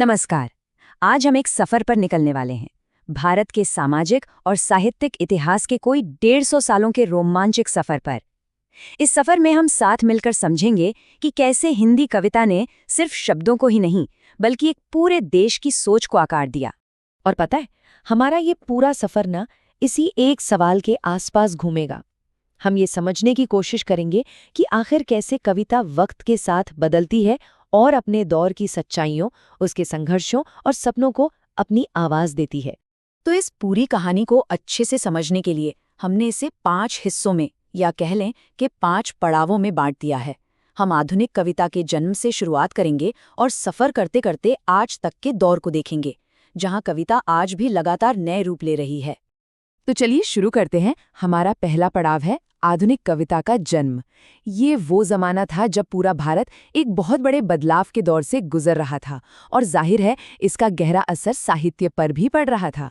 नमस्कार। आज हम एक सफर पर निकलने वाले हैं। भारत के सामाजिक और साहित्यिक इतिहास के कोई 150 सालों के रोमांचक सफर पर। इस सफर में हम साथ मिलकर समझेंगे कि कैसे हिंदी कविता ने सिर्फ शब्दों को ही नहीं बल्कि एक पूरे देश की सोच को आकार दिया। और पता है, हमारा ये पूरा सफर ना इसी एक सवाल के आसपास घूमेगा। हम ये समझने की कोशिश करेंगे कि आखिर कैसे कविता वक्त के साथ बदलती है और अपने दौर की सच्चाइयों, उसके संघर्षों और सपनों को अपनी आवाज देती है। तो इस पूरी कहानी को अच्छे से समझने के लिए हमने इसे 5 हिस्सों में, या कह लें कि 5 पड़ावों में बांट दिया है। हम आधुनिक कविता के जन्म से शुरुआत करेंगे और सफर करते करते आज तक के दौर को देखेंगे, जहां कविता आज भी लगातार नए रूप ले रही है। तो चलिए शुरू करते हैं। हमारा पहला पड़ाव है आधुनिक कविता का जन्म। ये वो जमाना था जब पूरा भारत एक बहुत बड़े बदलाव के दौर से गुजर रहा था और जाहिर है इसका गहरा असर साहित्य पर भी पड़ रहा था।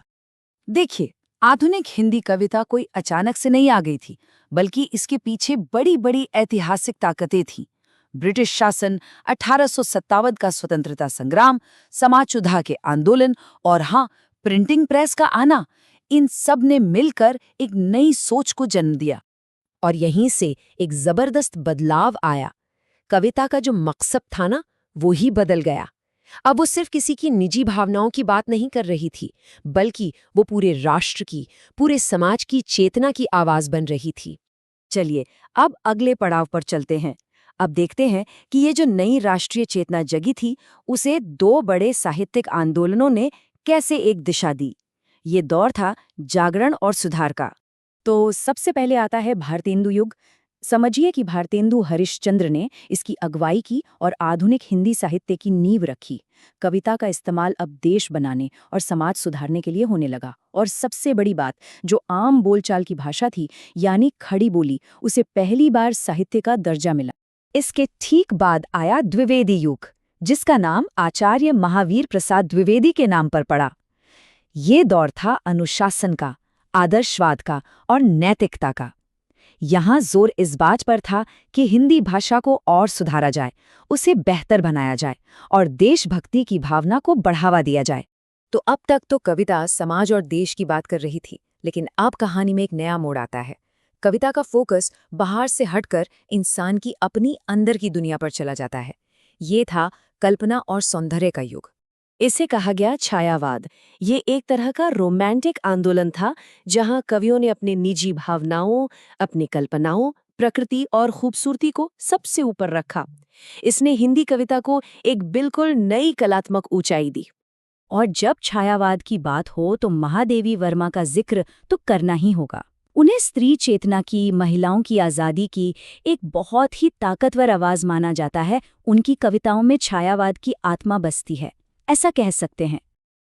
देखिए, आधुनिक हिंदी कविता कोई अचानक से नहीं आ गई थी, बल्कि इसके पीछे बड़ी बड़ी ऐतिहासिक ताकतें थीं। ब्रिटिश शासन, 1857 का स्वतंत्रता संग्राम, समाज सुधार के आंदोलन और हाँ, प्रिंटिंग प्रेस का आना, इन सब ने मिलकर एक नई सोच को जन्म दिया। और यहीं से एक जबरदस्त बदलाव आया। कविता का जो मकसद था ना, वो ही बदल गया। अब वो सिर्फ किसी की निजी भावनाओं की बात नहीं कर रही थी, बल्कि वो पूरे राष्ट्र की, पूरे समाज की चेतना की आवाज बन रही थी। चलिए, अब अगले पड़ाव पर चलते हैं। अब देखते हैं कि ये जो नई राष्ट्रीय चेतना जगी थी, उसे 2 बड़े साहित्यिक आंदोलनों ने कैसे एक दिशा दी। ये दौर था जागरण और सुधार का। तो सबसे पहले आता है भारतेंदु युग। समझिए कि भारतेंदु हरिश्चंद्र ने इसकी अगुवाई की और आधुनिक हिंदी साहित्य की नींव रखी। कविता का इस्तेमाल अब देश बनाने और समाज सुधारने के लिए होने लगा। और सबसे बड़ी बात, जो आम बोलचाल की भाषा थी, यानी खड़ी बोली, उसे पहली बार साहित्य का दर्जा मिला। इसके ठीक बाद आया द्विवेदी युग, जिसका नाम आचार्य महावीर प्रसाद द्विवेदी के नाम पर पड़ा। ये दौर था अनुशासन का, आदर्शवाद का और नैतिकता का। यहाँ जोर इस बात पर था कि हिंदी भाषा को और सुधारा जाए, उसे बेहतर बनाया जाए और देशभक्ति की भावना को बढ़ावा दिया जाए। तो अब तक तो कविता समाज और देश की बात कर रही थी, लेकिन अब कहानी में एक नया मोड़ आता है। कविता का फोकस बाहर से हटकर इंसान की अपनी अंदर की दुनिया पर चला जाता है। ये था कल्पना और सौंदर्य का युग। इसे कहा गया छायावाद। ये एक तरह का रोमांटिक आंदोलन था, जहां कवियों ने अपने निजी भावनाओं, अपनी कल्पनाओं, प्रकृति और खूबसूरती को सबसे ऊपर रखा। इसने हिंदी कविता को एक बिल्कुल नई कलात्मक ऊंचाई दी। और जब छायावाद की बात हो तो महादेवी वर्मा का जिक्र तो करना ही होगा। उन्हें स्त्री चेतना की, महिलाओं की आज़ादी की एक बहुत ही ताकतवर आवाज माना जाता है। उनकी कविताओं में छायावाद की आत्मा बसती है, ऐसा कह सकते हैं।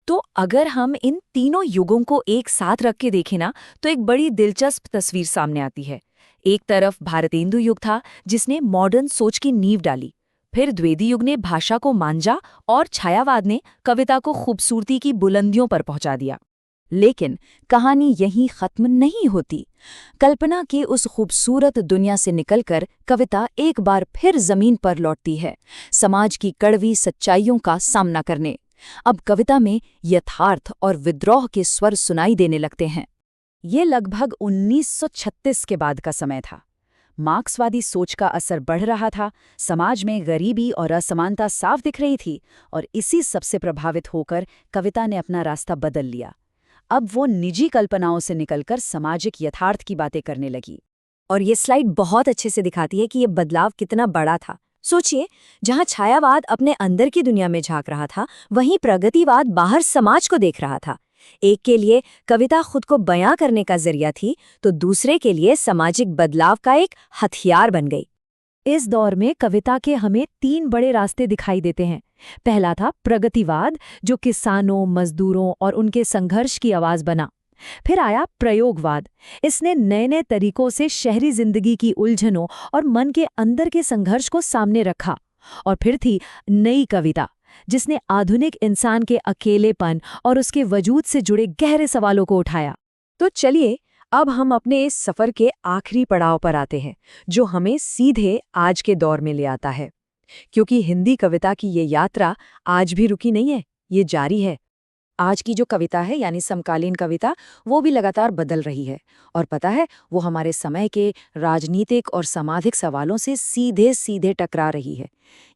तो अगर हम इन तीनों युगों को एक साथ रख के देखें ना, तो एक बड़ी दिलचस्प तस्वीर सामने आती है। एक तरफ भारतेंदु युग था, जिसने मॉडर्न सोच की नींव डाली। फिर द्विवेदी युग ने भाषा को मांझा और छायावाद ने कविता को खूबसूरती की बुलंदियों पर पहुंचा दिया। लेकिन कहानी यहीं खत्म नहीं होती। कल्पना के उस खूबसूरत दुनिया से निकलकर कविता एक बार फिर जमीन पर लौटती है, समाज की कड़वी सच्चाइयों का सामना करने। अब कविता में यथार्थ और विद्रोह के स्वर सुनाई देने लगते हैं। ये लगभग 1936 के बाद का समय था। मार्क्सवादी सोच का असर बढ़ रहा था, समाज में गरीबी और असमानता साफ दिख रही थी, और इसी सबसे प्रभावित होकर कविता ने अपना रास्ता बदल लिया। अब वो निजी कल्पनाओं से निकलकर सामाजिक यथार्थ की बातें करने लगी। और ये स्लाइड बहुत अच्छे से दिखाती है कि ये बदलाव कितना बड़ा था। सोचिए, जहां छायावाद अपने अंदर की दुनिया में झांक रहा था, वहीं प्रगतिवाद बाहर समाज को देख रहा था। एक के लिए कविता खुद को बयां करने का जरिया थी, तो दूसरे के लिए सामाजिक बदलाव का एक हथियार बन गई। इस दौर में कविता के हमें 3 बड़े रास्ते दिखाई देते हैं। पहला था प्रगतिवाद, जो किसानों, मजदूरों और उनके संघर्ष की आवाज बना। फिर आया प्रयोगवाद। इसने नए नए तरीकों से शहरी जिंदगी की उलझनों और मन के अंदर के संघर्ष को सामने रखा। और फिर थी नई कविता, जिसने आधुनिक इंसान के अकेलेपन और उसके वजूद से जुड़े गहरे सवालों को उठाया। तो चलिए, अब हम अपने इस सफर के आखिरी पड़ाव पर आते हैं, जो हमें सीधे आज के दौर में ले आता है। क्योंकि हिंदी कविता की ये यात्रा आज भी रुकी नहीं है, ये जारी है। आज की जो कविता है यानी समकालीन कविता, वो भी लगातार बदल रही है। और पता है, वो हमारे समय के राजनीतिक और सामाजिक सवालों से सीधे सीधे टकरा रही है।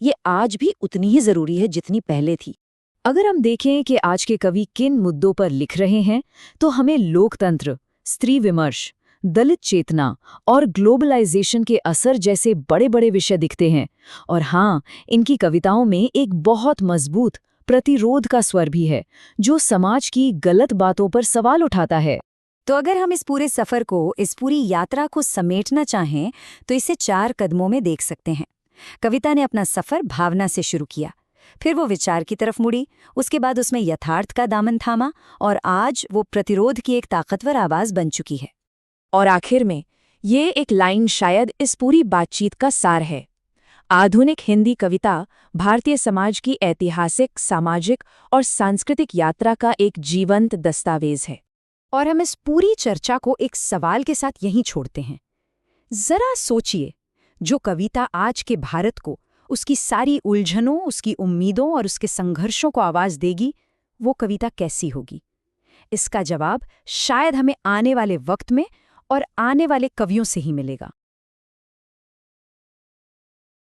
ये आज भी उतनी ही जरूरी है जितनी पहले थी। अगर हम देखें कि आज के कवि किन मुद्दों पर लिख रहे हैं, तो हमें लोकतंत्र, स्त्री विमर्श, दलित चेतना और ग्लोबलाइजेशन के असर जैसे बड़े बड़े विषय दिखते हैं। और हाँ, इनकी कविताओं में एक बहुत मजबूत प्रतिरोध का स्वर भी है, जो समाज की गलत बातों पर सवाल उठाता है। तो अगर हम इस पूरे सफर को, इस पूरी यात्रा को समेटना चाहें, तो इसे 4 कदमों में देख सकते हैं। कविता ने अपना सफर भावना से शुरू किया, फिर वो विचार की तरफ मुड़ी, उसके बाद उसमें यथार्थ का दामन थामा, और आज वो प्रतिरोध की एक ताकतवर आवाज बन चुकी है। और आखिर में, ये एक लाइन शायद इस पूरी बातचीत का सार है। आधुनिक हिंदी कविता भारतीय समाज की ऐतिहासिक, सामाजिक और सांस्कृतिक यात्रा का एक जीवंत दस्तावेज है। और हम इस पूरी चर्चा को एक सवाल के साथ यहीं छोड़ते हैं। जरा सोचिए, जो कविता आज के भारत को, उसकी सारी उलझनों, उसकी उम्मीदों और उसके संघर्षों को आवाज देगी, वो कविता कैसी होगी? इसका जवाब शायद हमें आने वाले वक्त में और आने वाले कवियों से ही मिलेगा।